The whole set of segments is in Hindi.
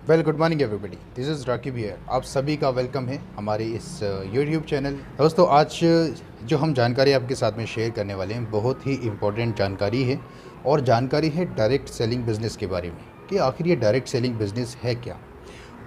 Well good morning everybody, this is Raqib here. आप सभी का वेलकम है हमारे इस यूट्यूब चैनल। दोस्तों, आज जो हम जानकारी आपके साथ में शेयर करने वाले हैं बहुत ही इम्पोर्टेंट जानकारी है। और जानकारी है डायरेक्ट सेलिंग बिज़नेस के बारे में कि आखिर ये डायरेक्ट सेलिंग बिज़नेस है क्या।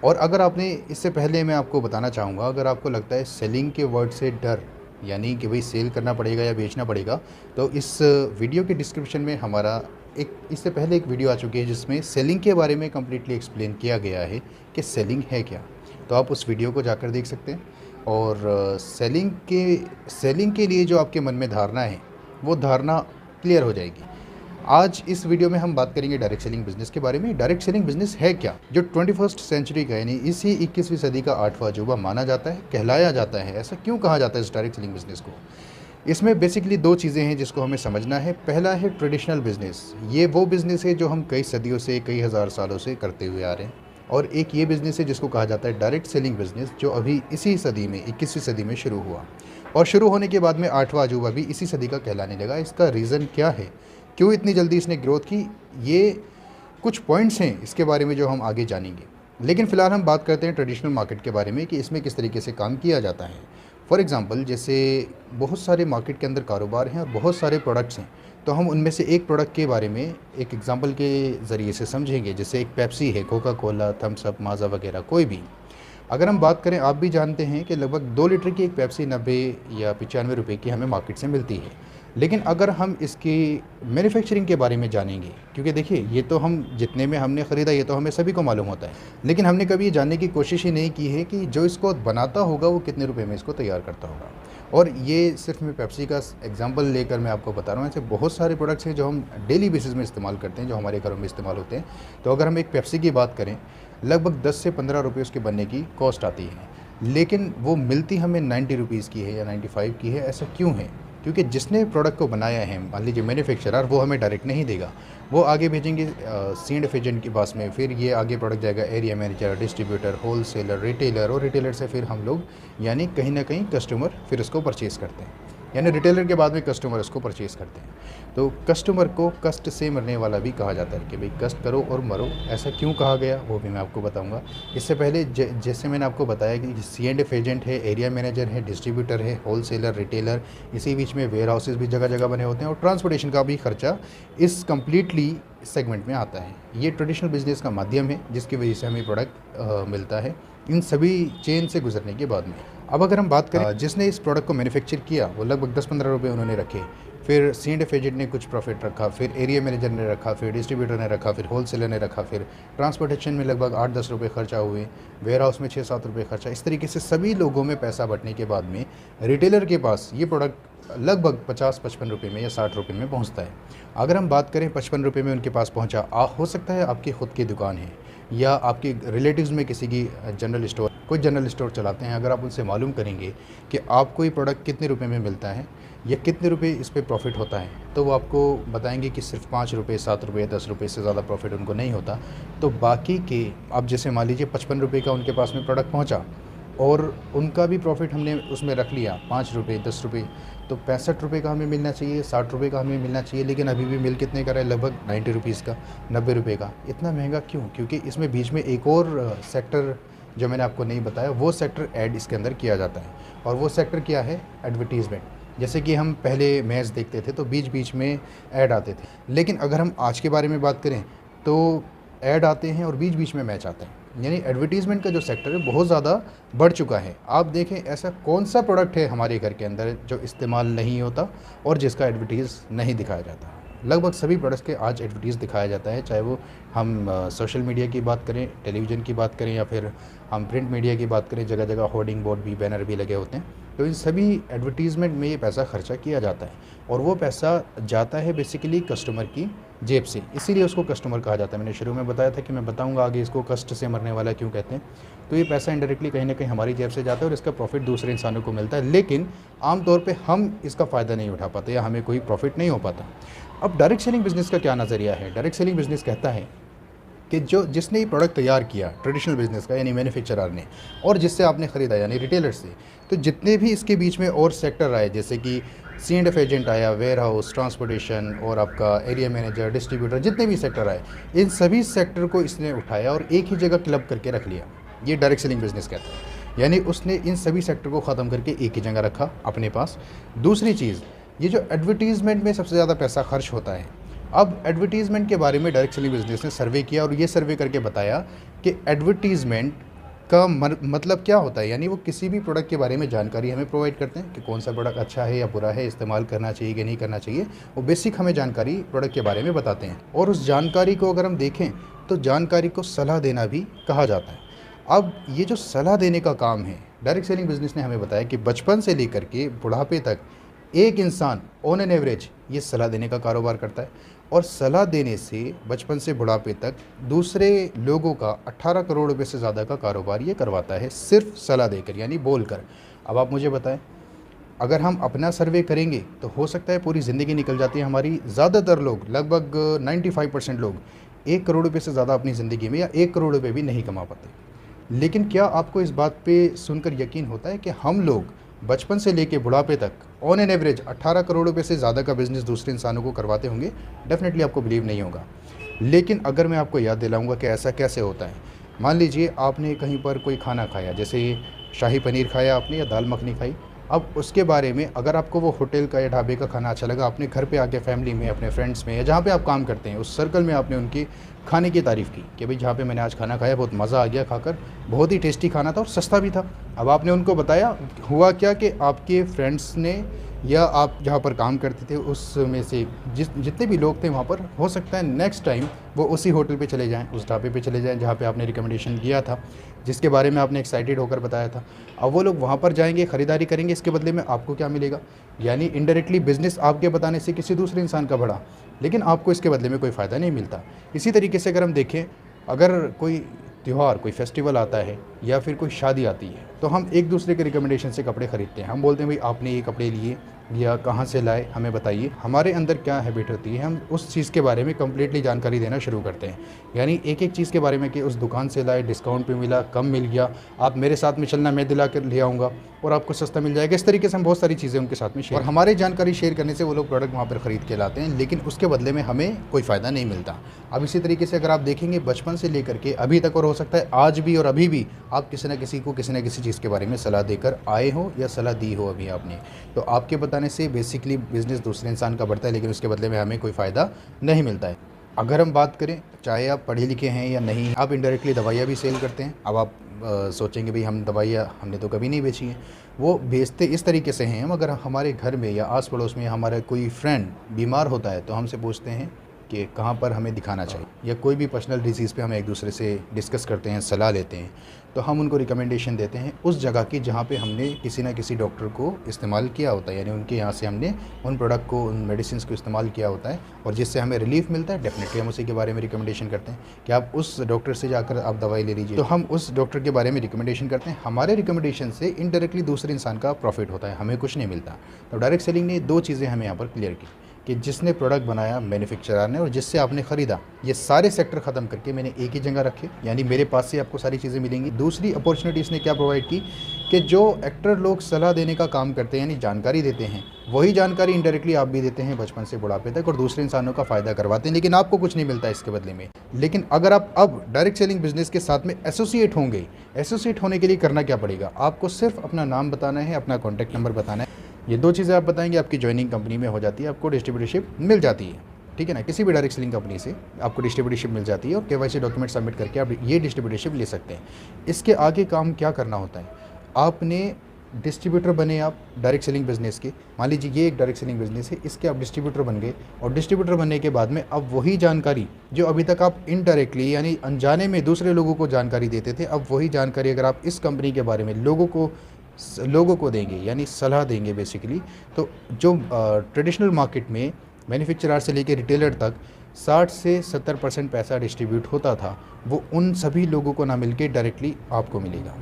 और अगर आपने इससे पहले मैं आपको बताना चाहूँगा, अगर आपको लगता है सेलिंग के वर्ड से डर यानी कि भाई सेल करना पड़ेगा या बेचना पड़ेगा, तो इस वीडियो के डिस्क्रिप्शन में हमारा एक इससे पहले एक वीडियो आ चुकी है जिसमें सेलिंग के बारे में कम्प्लीटली एक्सप्लेन किया गया है कि सेलिंग है क्या। तो आप उस वीडियो को जाकर देख सकते हैं। और सेलिंग के लिए जो आपके मन में धारणा है वो धारणा क्लियर हो जाएगी। आज इस वीडियो में हम बात करेंगे डायरेक्ट सेलिंग बिज़नेस के बारे में। डायरेक्ट सेलिंग बिज़नेस है क्या, जो 21st सेंचुरी का यानी इसी 21वीं सदी का आठवां अजूबा माना जाता है, कहलाया जाता है। ऐसा क्यों कहा जाता है इस डायरेक्ट सेलिंग बिज़नेस को? इसमें बेसिकली दो चीज़ें हैं जिसको हमें समझना है। पहला है ट्रेडिशनल बिज़नेस। ये वो बिज़नेस है जो हम कई सदियों से, कई हज़ार सालों से करते हुए आ रहे हैं। और एक ये बिज़नेस है जिसको कहा जाता है डायरेक्ट सेलिंग बिज़नेस, जो अभी इसी सदी में 21वीं सदी में शुरू हुआ। और शुरू होने के बाद में आठवां अजूबा भी इसी सदी का कहलाने लगा। इसका रीज़न क्या है, क्यों इतनी जल्दी इसने ग्रोथ की, ये कुछ पॉइंट्स हैं इसके बारे में जो हम आगे जानेंगे। लेकिन फ़िलहाल हम बात करते हैं ट्रेडिशनल मार्केट के बारे में कि इसमें किस तरीके से काम किया जाता है। फॉर एग्ज़ाम्पल, जैसे बहुत सारे मार्केट के अंदर कारोबार हैं और बहुत सारे प्रोडक्ट्स हैं, तो हम उनमें से एक प्रोडक्ट के बारे में एक एग्ज़ाम्पल के ज़रिए से समझेंगे। जैसे एक पेप्सी है, Coca Cola, Thums Up, Maaza वगैरह कोई भी। अगर हम बात करें, आप भी जानते हैं कि लगभग 2 लीटर की एक पेप्सी 90 या 95 रुपये की हमें मार्केट से मिलती है। लेकिन अगर हम इसकी मैन्युफैक्चरिंग के बारे में जानेंगे, क्योंकि देखिए ये तो हम जितने में हमने ख़रीदा ये तो हमें सभी को मालूम होता है, लेकिन हमने कभी ये जानने की कोशिश ही नहीं की है कि जो इसको बनाता होगा वो कितने रुपए में इसको तैयार करता होगा। और ये सिर्फ मैं पेप्सी का एग्जांपल लेकर मैं आपको बता रहा हूँ। ऐसे बहुत सारे प्रोडक्ट्स हैं जो हम डेली बेसिस में इस्तेमाल करते हैं, जो हमारे घरों में इस्तेमाल होते हैं। तो अगर हम एक पेप्सी की बात करें, लगभग 10 से 15 रुपये उसके बनने की कॉस्ट आती है, लेकिन वो मिलती हमें 90 रुपीज़ की है या 95 की है। ऐसा क्यों है? क्योंकि जिसने प्रोडक्ट को बनाया है, मान लीजिए मैन्युफैक्चरर, वो हमें डायरेक्ट नहीं देगा, वो आगे भेजेंगे सीड एजेंट के पास में, फिर ये आगे प्रोडक्ट जाएगा area manager, distributor, wholesaler, retailer, और रिटेलर से फिर हम लोग यानी कहीं ना कहीं कस्टमर फिर इसको परचेज़ करते हैं। यानी रिटेलर के बाद में कस्टमर इसको परचेज़ करते हैं। तो कस्टमर को कष्ट से मरने वाला भी कहा जाता है कि भाई कष्ट करो और मरो। ऐसा क्यों कहा गया वो भी मैं आपको बताऊंगा। इससे पहले जैसे मैंने आपको बताया कि C&F एजेंट है, एरिया मैनेजर है, डिस्ट्रीब्यूटर है, होलसेलर, रिटेलर, इसी बीच में वेयर हाउसेज भी जगह जगह बने होते हैं, और ट्रांसपोर्टेशन का भी खर्चा इस कम्प्लीटली सेगमेंट में आता है। ये ट्रेडिशनल बिजनेस का माध्यम है जिसकी वजह से हमें प्रोडक्ट मिलता है इन सभी चेन से गुजरने के बाद में। अब अगर हम बात करें, जिसने इस प्रोडक्ट को मैन्युफैक्चर किया वो लगभग 10-15 रुपये उन्होंने रखे, फिर C&F एजेंट ने कुछ प्रॉफिट रखा, फिर एरिया मैनेजर ने रखा, फिर डिस्ट्रीब्यूटर ने रखा, फिर होलसेलर ने रखा, फिर ट्रांसपोर्टेशन में लगभग 8-10 रुपये खर्चा हुए, वेयर हाउस में 6-7 रुपये खर्चा। इस तरीके से सभी लोगों में पैसा बटने के बाद में रिटेलर के पास ये प्रोडक्ट लगभग 50-55 रुपये में या 60 रुपये में पहुंचता है। अगर हम बात करें 55 रुपये में उनके पास पहुंचा, हो सकता है आपकी खुद की दुकान है या आपके रिलेटिव्स में किसी की जनरल स्टोर, कोई जनरल स्टोर चलाते हैं। अगर आप उनसे मालूम करेंगे कि आपको ये प्रोडक्ट कितने रुपए में मिलता है या कितने रुपए इस पे प्रॉफिट होता है, तो वो आपको बताएंगे कि सिर्फ 5 रुपये, 7 रुपये, 10 रुपये से ज़्यादा प्रॉफिट उनको नहीं होता। तो बाकी के, अब जैसे मान लीजिए 55 रुपये का उनके पास में प्रोडक्ट पहुँचा और उनका भी प्रॉफिट हमने उसमें रख लिया 5 रुपये, 10 रुपये, तो 65 रुपये का हमें मिलना चाहिए, 60 रुपये का हमें मिलना चाहिए। लेकिन अभी भी मिल कितने का रहा है? लगभग 90 रुपीज़ का, 90 रुपये का। इतना महंगा क्यों? क्योंकि इसमें बीच में एक और सेक्टर जो मैंने आपको नहीं बताया, वो सेक्टर ऐड इसके अंदर किया जाता है। और वो सेक्टर क्या है? एडवर्टीज़मेंट। जैसे कि हम पहले मैच देखते थे तो बीच बीच में ऐड आते थे, लेकिन अगर हम आज के बारे में बात करें तो ऐड आते हैं और बीच बीच में मैच आता है। यानी एडवर्टीज़मेंट का जो सेक्टर है बहुत ज़्यादा बढ़ चुका है। आप देखें, ऐसा कौन सा प्रोडक्ट है हमारे घर के अंदर जो इस्तेमाल नहीं होता और जिसका एडवर्टीज़ नहीं दिखाया जाता? लगभग सभी प्रोडक्ट्स के आज एडवर्टीज़ दिखाया जाता है, चाहे वो हम सोशल मीडिया की बात करें, टेलीविज़न की बात करें, या फिर हम प्रिंट मीडिया की बात करें। जगह जगह होर्डिंग बोर्ड भी, बैनर भी लगे होते हैं। तो इन सभी एडवर्टीज़मेंट में ये पैसा खर्चा किया जाता है और वो पैसा जाता है बेसिकली कस्टमर की जेब से, इसीलिए उसको कस्टमर कहा जाता है। मैंने शुरू में बताया था कि मैं बताऊंगा आगे इसको कष्ट से मरने वाला क्यों कहते हैं। तो ये पैसा इनडायरेक्टली कहीं ना कहीं हमारी जेब से जाता है और इसका प्रॉफिट दूसरे इंसानों को मिलता है, लेकिन आमतौर पे हम इसका फ़ायदा नहीं उठा पाते या हमें कोई प्रॉफिट नहीं हो पाता। अब डायरेक्ट सेलिंग बिज़नेस का क्या नज़रिया है? डायरेक्ट सेलिंग बिज़नेस कहता है कि जिसने ये प्रोडक्ट तैयार किया ट्रेडिशनल बिज़नेस का यानी मैन्युफैक्चरर ने, और जिससे आपने ख़रीदा यानी रिटेलर से, तो जितने भी इसके बीच में और सेक्टर आए, जैसे कि C&F एजेंट आया, वेयर हाउस, ट्रांसपोर्टेशन और आपका एरिया मैनेजर, डिस्ट्रीब्यूटर, जितने भी सेक्टर आए, इन सभी सेक्टर को इसने उठाया और एक ही जगह क्लब करके रख लिया। ये डायरेक्ट सेलिंग बिजनेस कहता है। यानी उसने इन सभी सेक्टर को ख़त्म करके एक ही जगह रखा अपने पास। दूसरी चीज़, ये जो एडवर्टीज़मेंट में सबसे ज़्यादा पैसा खर्च होता है, अब एडवर्टीज़मेंट के बारे में डायरेक्ट सेलिंग बिजनेस ने सर्वे किया और ये सर्वे करके बताया कि एडवर्टीज़मेंट का मतलब क्या होता है। यानी वो किसी भी प्रोडक्ट के बारे में जानकारी हमें प्रोवाइड करते हैं कि कौन सा प्रोडक्ट अच्छा है या बुरा है, इस्तेमाल करना चाहिए कि नहीं करना चाहिए। वो बेसिक हमें जानकारी प्रोडक्ट के बारे में बताते हैं और उस जानकारी को अगर हम देखें तो जानकारी को सलाह देना भी कहा जाता है। अब ये जो सलाह देने का काम है, डायरेक्ट सेलिंग बिजनेस ने हमें बताया कि बचपन से लेकर के बुढ़ापे तक एक इंसान ऑन एन एवरेज ये सलाह देने का कारोबार करता है और सलाह देने से बचपन से बुढ़ापे तक दूसरे लोगों का 18 करोड़ रुपए से ज़्यादा का कारोबार ये करवाता है, सिर्फ सलाह देकर, यानी बोलकर। अब आप मुझे बताएं, अगर हम अपना सर्वे करेंगे तो हो सकता है पूरी ज़िंदगी निकल जाती है हमारी। ज़्यादातर लोग, लगभग 95% लोग 1 करोड़ रुपये से ज़्यादा अपनी ज़िंदगी में या 1 करोड़ रुपये भी नहीं कमा पाते। लेकिन क्या आपको इस बात पे सुनकर यकीन होता है कि हम लोग बचपन से लेके बुढ़ापे तक ऑन एन एवरेज 18 करोड़ रुपए से ज़्यादा का बिज़नेस दूसरे इंसानों को करवाते होंगे? डेफिनेटली आपको बिलीव नहीं होगा। लेकिन अगर मैं आपको याद दिलाऊंगा कि ऐसा कैसे होता है, मान लीजिए आपने कहीं पर कोई खाना खाया, जैसे शाही पनीर खाया आपने या दाल मखनी खाई। अब उसके बारे में अगर आपको वो होटल का या ढाबे का खाना अच्छा लगा, आपने घर पे आके फैमिली में, अपने फ्रेंड्स में या जहाँ पे आप काम करते हैं उस सर्कल में आपने उनके खाने की तारीफ़ की कि भाई जहाँ पे मैंने आज खाना खाया बहुत मज़ा आ गया खाकर, बहुत ही टेस्टी खाना था और सस्ता भी था। अब आपने उनको बताया, हुआ क्या कि आपके फ्रेंड्स ने या आप जहाँ पर काम करते थे उसमें से जितने भी लोग थे वहाँ पर, हो सकता है नेक्स्ट टाइम वो उसी होटल पे चले जाएं, उस ढाबे पे चले जाएं जहाँ पे आपने रिकमेंडेशन किया था, जिसके बारे में आपने एक्साइटेड होकर बताया था। अब वो लोग वहाँ पर जाएंगे, ख़रीदारी करेंगे, इसके बदले में आपको क्या मिलेगा? यानी इनडायरेक्टली बिज़नेस आपके बताने से किसी दूसरे इंसान का बढ़ा, लेकिन आपको इसके बदले में कोई फ़ायदा नहीं मिलता। इसी तरीके से अगर हम देखें, अगर कोई त्यौहार, कोई फेस्टिवल आता है या फिर कोई शादी आती है तो हम एक दूसरे के रिकमेंडेशन से कपड़े ख़रीदते हैं। हम बोलते हैं भाई आपने ये कपड़े लिए या कहाँ से लाए, हमें बताइए। हमारे अंदर क्या हैबिट होती है, हम उस चीज़ के बारे में कम्प्लीटली जानकारी देना शुरू करते हैं। यानी एक एक चीज़ के बारे में कि उस दुकान से लाए, डिस्काउंट पे मिला, कम मिल गया, आप मेरे साथ में चलना, मैं दिला कर ले आऊँगा और आपको सस्ता मिल जाएगा। इस तरीके से हम बहुत सारी चीज़ें उनके साथ में शेयर, और हमारी जानकारी शेयर करने से वो लोग प्रोडक्ट वहाँ पर ख़रीद के लाते हैं, लेकिन उसके बदले में हमें कोई फ़ायदा नहीं मिलता। अब इसी तरीके से अगर आप देखेंगे बचपन से लेकर के अभी तक, और हो सकता है आज भी और अभी भी, आप किसी न किसी को किसी न किसी चीज़ के बारे में सलाह देकर आए हो या सलाह दी हो अभी आपने, तो आपके बताने से बेसिकली बिज़नेस दूसरे इंसान का बढ़ता है, लेकिन उसके बदले में हमें कोई फ़ायदा नहीं मिलता है। अगर हम बात करें, चाहे आप पढ़े लिखे हैं या नहीं, आप इनडायरेक्टली दवाइयाँ भी सेल करते हैं। अब आप सोचेंगे भाई हम दवाइयाँ हमने तो कभी नहीं बेची हैं। वो बेचते इस तरीके से हैं, हम अगर हमारे घर में या आस पड़ोस में हमारा कोई फ्रेंड बीमार होता है तो हमसे पूछते हैं कि कहाँ पर हमें दिखाना चाहिए, या कोई भी पर्सनल डिजीज़ पे हम एक दूसरे से डिस्कस करते हैं, सलाह लेते हैं, तो हम उनको रिकमेंडेशन देते हैं उस जगह की जहाँ पे हमने किसी ना किसी डॉक्टर को इस्तेमाल किया होता है, यानी उनके यहाँ से हमने उन प्रोडक्ट को, उन मेडिसिन को इस्तेमाल किया होता है और जिससे हमें रिलीफ मिलता है। डेफिनेटली हम उसी के बारे में रिकमेंडेशन करते हैं कि आप उस डॉक्टर से जाकर आप दवाई ले लीजिए, तो हम उस डॉक्टर के बारे में रिकमेंडेशन करते हैं। हमारे रिकमेंडेशन से इनडायरेक्टली दूसरे इंसान का प्रॉफिट होता है, हमें कुछ नहीं मिलता। तो डायरेक्ट सेलिंग ने 2 चीज़ें हमें यहाँ पर क्लियर की कि जिसने प्रोडक्ट बनाया मैन्युफैक्चरर ने और जिससे आपने ख़रीदा, ये सारे सेक्टर ख़त्म करके मैंने एक ही जगह रखे, यानी मेरे पास से आपको सारी चीज़ें मिलेंगी। दूसरी अपॉर्चुनिटी इसने क्या प्रोवाइड की कि जो एक्टर लोग सलाह देने का काम करते हैं, यानी जानकारी देते हैं, वही जानकारी इनडायरेक्टली आप भी देते हैं बचपन से बुढ़ापे तक और दूसरे इंसानों का फ़ायदा करवाते हैं, लेकिन आपको कुछ नहीं मिलता इसके बदले में। लेकिन अगर आप अब डायरेक्ट सेलिंग बिजनेस के साथ में एसोसिएट होंगे, एसोसिएट होने के लिए करना क्या पड़ेगा? आपको सिर्फ अपना नाम बताना है, अपना कॉन्टैक्ट नंबर बताना है। ये 2 चीज़ें आप बताएंगे, आपकी ज्वाइनिंग कंपनी में हो जाती है, आपको डिस्ट्रीब्यूटरशिप मिल जाती है। ठीक है ना, किसी भी डायरेक्ट सेलिंग कंपनी से आपको डिस्ट्रीब्यूटरशिप मिल जाती है और केवाईसी डॉक्यूमेंट सबमिट करके आप ये डिस्ट्रीब्यूटरशिप ले सकते हैं। इसके आगे काम क्या करना होता है, आपने डिस्ट्रीब्यूटर बने आप डायरेक्ट सेलिंग बिजनेस के। मान लीजिए ये एक डायरेक्ट सेलिंग बिजनेस है, इसके आप डिस्ट्रीब्यूटर बन गए और डिस्ट्रीब्यूटर बनने के बाद में अब वही जानकारी जो अभी तक आप इनडायरेक्टली यानी अनजाने में दूसरे लोगों को जानकारी देते थे, अब वही जानकारी अगर आप इस कंपनी के बारे में लोगों को देंगे, यानी सलाह देंगे बेसिकली, तो जो ट्रेडिशनल मार्केट में मैन्युफैक्चरर से लेकर रिटेलर तक 60 से 70% पैसा डिस्ट्रीब्यूट होता था, वो उन सभी लोगों को ना मिलके डायरेक्टली आपको मिलेगा।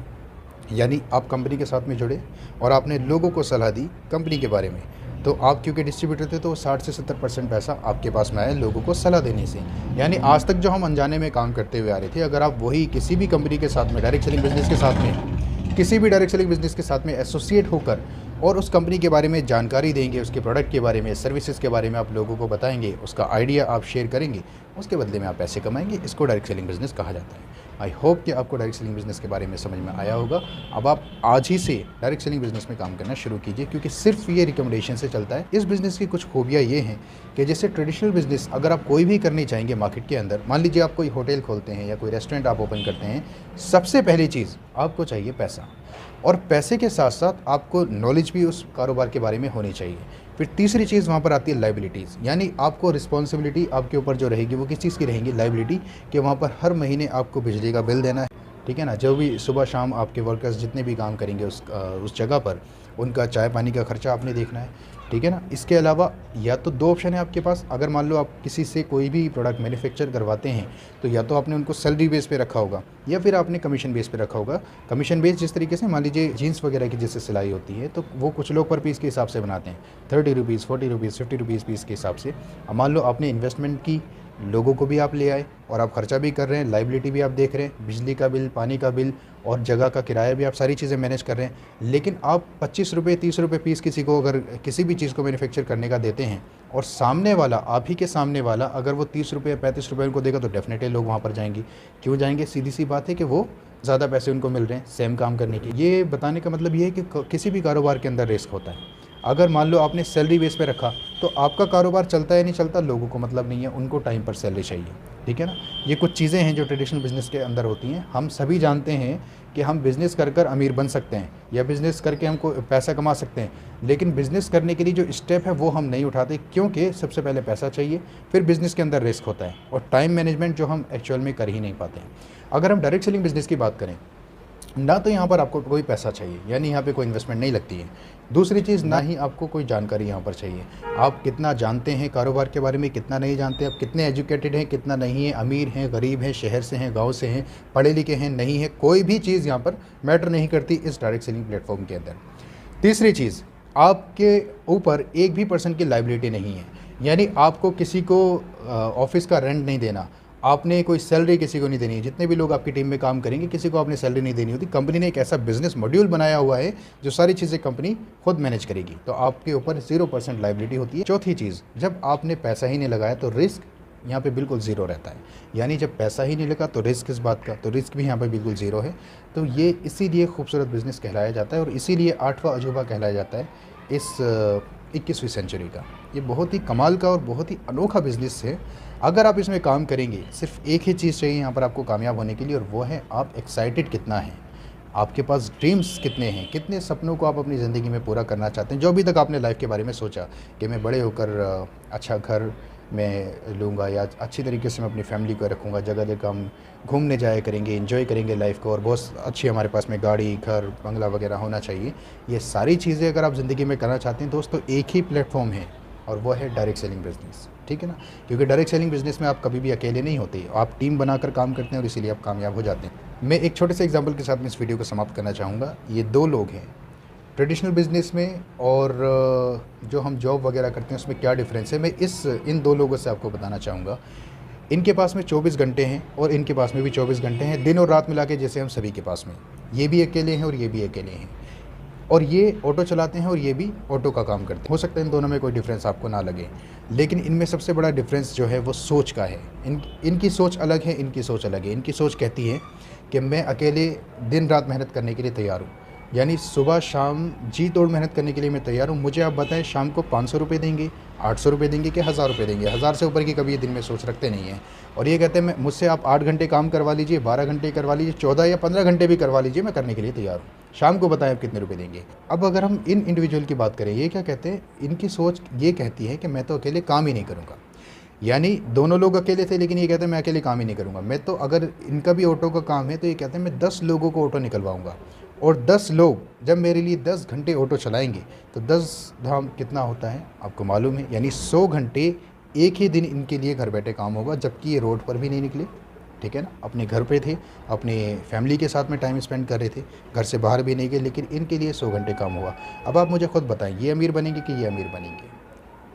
यानी आप कंपनी के साथ में जुड़े और आपने लोगों को सलाह दी कंपनी के बारे में, तो आप क्योंकि डिस्ट्रीब्यूटर थे तो 60 से 70% पैसा आपके पास में आया लोगों को सलाह देने से। यानी आज तक जो हम अनजाने में काम करते हुए आ रहे थे, अगर आप वही किसी भी कंपनी के साथ में डायरेक्ट सेलिंग बिजनेस के साथ में, किसी भी डायरेक्ट सेलिंग बिजनेस के साथ में एसोसिएट होकर और उस कंपनी के बारे में जानकारी देंगे, उसके प्रोडक्ट के बारे में, सर्विसेज के बारे में आप लोगों को बताएंगे, उसका आइडिया आप शेयर करेंगे, उसके बदले में आप पैसे कमाएंगे। इसको डायरेक्ट सेलिंग बिज़नेस कहा जाता है। आई होप कि आपको डायरेक्ट सेलिंग बिज़नेस के बारे में समझ में आया होगा। अब आप आज ही से डायरेक्ट सेलिंग बिज़नेस में काम करना शुरू कीजिए, क्योंकि सिर्फ ये रिकमेंडेशन से चलता है। इस बिज़नेस की कुछ खूबियाँ ये हैं कि जैसे ट्रेडिशनल बिज़नेस अगर आप कोई भी करनी चाहेंगे मार्केट के अंदर, मान लीजिए आप कोई होटल खोलते हैं या कोई रेस्टोरेंट आप ओपन करते हैं, सबसे पहली चीज़ आपको चाहिए पैसा, और पैसे के साथ साथ आपको नॉलेज भी उस कारोबार के बारे में होनी चाहिए। फिर तीसरी चीज़ वहाँ पर आती है लायबिलिटीज़, यानी आपको रिस्पॉन्सिबिलिटी आपके ऊपर जो रहेगी वो किस चीज़ की रहेंगी, लायबिलिटी, कि वहाँ पर हर महीने आपको बिजली का बिल देना है, ठीक है ना। जो भी सुबह शाम आपके वर्कर्स जितने भी काम करेंगे उस जगह पर, उनका चाय पानी का खर्चा आपने देखना है, ठीक है ना। इसके अलावा या तो दो ऑप्शन है आपके पास, अगर मान लो आप किसी से कोई भी प्रोडक्ट मैन्युफैक्चर करवाते हैं तो या तो आपने उनको सैलरी बेस पे रखा होगा या फिर आपने कमीशन बेस पे रखा होगा। कमीशन बेस जिस तरीके से मान लीजिए जीन्स वगैरह की जैसे सिलाई होती है तो वो कुछ लोग पर पीस के हिसाब से बनाते हैं, 30 रुपीज़, 40 रुपीज़, 50 रुपीज़ पीस के हिसाब से। अब मान लो आपने इन्वेस्टमेंट की, लोगों को भी आप ले आए और आप खर्चा भी कर रहे हैं, लायबिलिटी भी आप देख रहे हैं, बिजली का बिल, पानी का बिल और जगह का किराया भी, आप सारी चीज़ें मैनेज कर रहे हैं। लेकिन आप 25 रुपये 30 रुपये पीस किसी को अगर किसी भी चीज़ को मैन्युफैक्चर करने का देते हैं और सामने वाला, आप ही के सामने वाला अगर वो 30 रुपये 35 रुपये उनको देगा तो डेफिनेटली लोग वहाँ पर जाएंगे। क्यों जाएंगे? सीधी सी बात है कि वो ज़्यादा पैसे उनको मिल रहे हैं सेम काम करने के। ये बताने का मतलब ये है कि किसी भी कारोबार के अंदर रिस्क होता है। अगर मान लो आपने सैलरी बेस पे रखा तो आपका कारोबार चलता है नहीं चलता लोगों को मतलब नहीं है, उनको टाइम पर सैलरी चाहिए, ठीक है ना। ये कुछ चीज़ें हैं जो ट्रेडिशनल बिज़नेस के अंदर होती हैं। हम सभी जानते हैं कि हम बिज़नेस कर कर अमीर बन सकते हैं या बिज़नेस करके हमको पैसा कमा सकते हैं, लेकिन बिज़नेस करने के लिए जो स्टेप है वो हम नहीं उठाते, क्योंकि सबसे पहले पैसा चाहिए, फिर बिज़नेस के अंदर रिस्क होता है और टाइम मैनेजमेंट जो हम एक्चुअल में कर ही नहीं पाते हैं। अगर हम डायरेक्ट सेलिंग बिज़नेस की बात करें ना, तो यहाँ पर आपको कोई पैसा चाहिए, यानी यहाँ पे कोई इन्वेस्टमेंट नहीं लगती है। दूसरी चीज़, ना ही आपको कोई जानकारी यहाँ पर चाहिए। आप कितना जानते हैं कारोबार के बारे में, कितना नहीं जानते, आप कितने एजुकेटेड हैं, कितना नहीं है, अमीर हैं, गरीब हैं, शहर से हैं, गांव से हैं, पढ़े लिखे हैं, नहीं है, कोई भी चीज़ यहाँ पर मैटर नहीं करती इस डायरेक्ट सेलिंग प्लेटफॉर्म के अंदर। तीसरी चीज़, आपके ऊपर एक भी पर्सन की लायबिलिटी नहीं है, यानी आपको किसी को ऑफिस का रेंट नहीं देना, आपने कोई सैलरी किसी को नहीं देनी है। जितने भी लोग आपकी टीम में काम करेंगे किसी को आपने सैलरी नहीं देनी होती। कंपनी ने एक ऐसा बिजनेस मॉड्यूल बनाया हुआ है जो सारी चीज़ें कंपनी खुद मैनेज करेगी, तो आपके ऊपर 0% लायबिलिटी होती है। चौथी चीज़, जब आपने पैसा ही नहीं लगाया तो रिस्क यहाँ पे बिल्कुल ज़ीरो रहता है, यानी जब पैसा ही नहीं लगा तो रिस्क किस बात का, तो रिस्क भी यहाँ पे बिल्कुल ज़ीरो है। तो ये इसीलिए खूबसूरत बिज़नेस कहलाया जाता है और इसीलिए 8वां अजूबा कहलाया जाता है इस 21वीं सेंचुरी का। ये बहुत ही कमाल का और बहुत ही अनोखा बिज़नेस है। अगर आप इसमें काम करेंगे, सिर्फ एक ही चीज़ चाहिए यहाँ पर आपको कामयाब होने के लिए, और वो है आप एक्साइटेड कितना हैं, आपके पास ड्रीम्स कितने हैं, कितने सपनों को आप अपनी ज़िंदगी में पूरा करना चाहते हैं। जो अभी तक आपने लाइफ के बारे में सोचा कि मैं बड़े होकर अच्छा घर मैं लूँगा या अच्छी तरीके से मैं अपनी फैमिली को रखूँगा, जगह जगह हम घूमने जाया करेंगे, एंजॉय करेंगे लाइफ को, और बहुत अच्छी हमारे पास में गाड़ी, घर, बंगला वगैरह होना चाहिए। ये सारी चीज़ें अगर आप ज़िंदगी में करना चाहते हैं दोस्तों, एक ही प्लेटफॉर्म है और वो है डायरेक्ट सेलिंग बिज़नेस, ठीक है ना। क्योंकि डायरेक्ट सेलिंग बिज़नेस में आप कभी भी अकेले नहीं होते, आप टीम बनाकर काम करते हैं और इसीलिए आप कामयाब हो जाते हैं। मैं एक छोटे से एग्जांपल के साथ में इस वीडियो को समाप्त करना चाहूँगा। ये दो लोग हैं ट्रेडिशनल बिज़नेस में और जो हम जॉब वगैरह करते हैं उसमें क्या डिफरेंस है, मैं इन दो लोगों से आपको बताना चाहूँगा। इनके पास में 24 घंटे हैं और इनके पास में भी 24 घंटे हैं, दिन और रात मिला के जैसे हम सभी के पास में। ये भी अकेले हैं और ये भी अकेले हैं, और ये ऑटो चलाते हैं और ये भी ऑटो का काम करते हैं। हो सकता है इन दोनों में कोई डिफरेंस आपको ना लगे, लेकिन इनमें सबसे बड़ा डिफरेंस जो है वो सोच का है। इनकी सोच अलग है, इनकी सोच अलग है। इनकी सोच कहती है कि मैं अकेले दिन रात मेहनत करने के लिए तैयार हूँ, यानी सुबह शाम जी तोड़ मेहनत करने के लिए मैं तैयार हूँ। मुझे आप बताएं शाम को 500 रुपये देंगे, 800 रुपये देंगे कि 1000 रुपये देंगे। 1000 से ऊपर की कभी ये दिन में सोच रखते नहीं हैं, और ये कहते हैं मुझसे आप 8 घंटे काम करवा लीजिए, 12 घंटे करवा लीजिए, 14 या 15 घंटे भी करवा लीजिए, मैं करने के लिए तैयार हूँ। शाम को बताएं आप कितने रुपये देंगे। अब अगर हम इन इंडिविजुअल की बात करें, ये क्या कहते हैं, इनकी सोच ये कहती है कि मैं तो अकेले काम ही नहीं करूँगा। यानी दोनों लोग अकेले थे लेकिन ये कहते हैं मैं अकेले काम ही नहीं करूँगा। मैं तो, अगर इनका भी ऑटो का काम है तो ये कहते हैं मैं 10 लोगों को ऑटो निकलवाऊँगा, और 10 लोग जब मेरे लिए 10 घंटे ऑटो चलाएंगे तो 10 धाम कितना होता है आपको मालूम है, यानी 100 घंटे एक ही दिन इनके लिए घर बैठे काम होगा, जबकि ये रोड पर भी नहीं निकले, ठीक है ना। अपने घर पे थे, अपने फैमिली के साथ में टाइम स्पेंड कर रहे थे, घर से बाहर भी नहीं गए, लेकिन इनके लिए 100 घंटे काम हुआ। अब आप मुझे खुद बताएं, ये अमीर बनेंगे कि ये अमीर बनेंगे,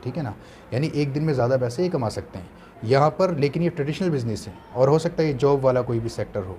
ठीक है ना। यानी एक दिन में ज़्यादा पैसे ही कमा सकते हैं यहाँ पर, लेकिन ये ट्रेडिशनल बिज़नेस है और हो सकता है ये जॉब वाला कोई भी सेक्टर हो।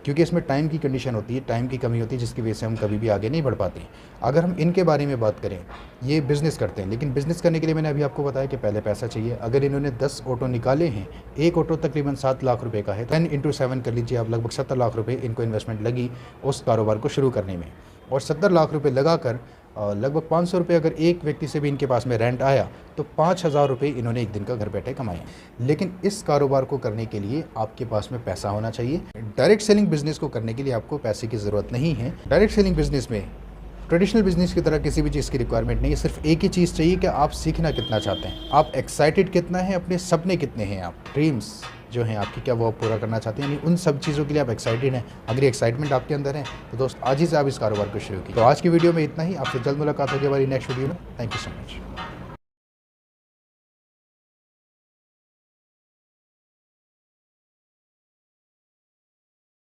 क्योंकि इसमें टाइम की कंडीशन होती है, टाइम की कमी होती है, जिसकी वजह से हम कभी भी आगे नहीं बढ़ पाते। अगर हम इनके बारे में बात करें, ये बिज़नेस करते हैं, लेकिन बिज़नेस करने के लिए मैंने अभी आपको बताया कि पहले पैसा चाहिए। अगर इन्होंने 10 ऑटो निकाले हैं, एक ऑटो तकरीबन 7 लाख रुपए का है, 10 × 7 कर लीजिए आप, लगभग 70 लाख रुपए इनको इन्वेस्टमेंट लगी उस कारोबार को शुरू करने में। और 70 लाख रुपए लगाकर लगभग 500 रुपये अगर एक व्यक्ति से भी इनके पास में रेंट आया तो 5,000 रुपये इन्होंने एक दिन का घर बैठे कमाए। लेकिन इस कारोबार को करने के लिए आपके पास में पैसा होना चाहिए। डायरेक्ट सेलिंग बिजनेस को करने के लिए आपको पैसे की ज़रूरत नहीं है। डायरेक्ट सेलिंग बिजनेस में ट्रेडिशनल बिजनेस की तरह किसी भी चीज़ की रिक्वायरमेंट नहीं है। सिर्फ एक ही चीज़ चाहिए कि आप सीखना कितना चाहते हैं, आप एक्साइटेड कितना है, अपने सपने कितने हैं, आप ड्रीम्स जो हैं आपकी, क्या वो आप पूरा करना चाहते हैं, यानी उन सब चीज़ों के लिए आप एक्साइटेड हैं। अगर एक्साइटमेंट आपके अंदर है तो दोस्त आज ही से आप इस कारोबार को शुरू कीजिए। तो आज की वीडियो में इतना ही। आपसे जल्द मुलाकात होगी हमारी नेक्स्ट वीडियो में। Thank you so much.